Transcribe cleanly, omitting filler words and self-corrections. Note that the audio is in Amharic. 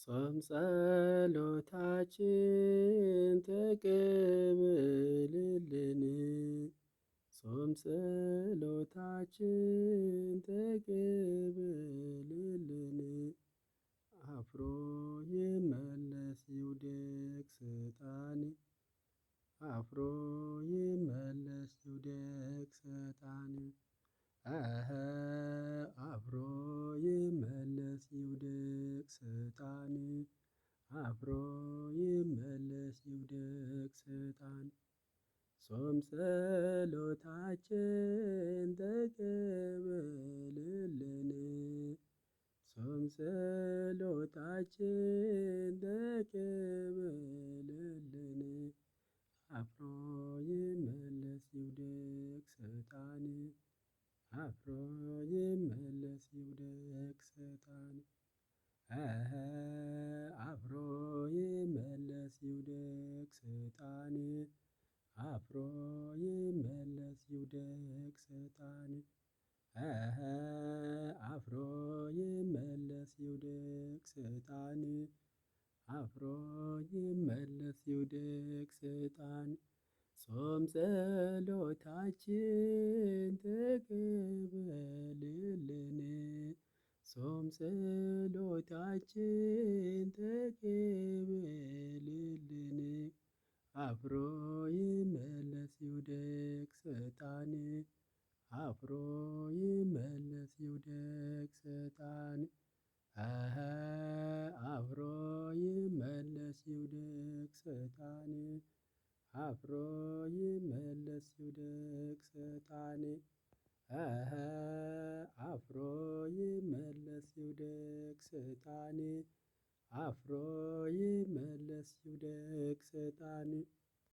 ጾም ጸሎታችን ተቀበልልን። ጾም ጸሎታችን ተቀበልልን። አፍሮ ይመለስ ይውደቅ ሰይጣን፣ አፍሮ ይመለስ ይውደቅ ሰይጣን። አፍሮ ይመለስ ይውደቅ ሰይጣን፣ አፍሮ ይመለስ ይውደቅ ሰይጣን። ጾም ጸሎታችን ተቀበልልን። ጾም ጸሎታችን ተቀበልልን። አፍሮ ይመለስ ይውደቅ ሰይጣን፣ አፍሮ ይመለስ ይውደቅ ሰይጣን። አፍሮ ይመለስ ይውደቅ ሰይጣን፣ አፍሮ ይመለስ ይውደቅ ሰይጣን። አፍሮ ይመለስ ይውደቅ ሰይጣን፣ አፍሮ ይመለስ ይውደቅ ሰይጣን። ጾም ጸሎታችን ተቀበልልን። ጾም ጸሎታችን ተቀበልልን። አፍሮ ይመለስ ይውደቅ ሰይጣን፣ አፍሮ ይመለስ ይውደቅ ሰይጣን። አፍሮ ይመለስ ይውደቅ ሰይጣን፣ አፍሮ ይመለስ ይውደቅ ሰይጣን። አፍሮ ይመለስ ይውደቅ ሰይጣን፣ አፍሮ ይመለስ ይውደቅ ሰይጣን።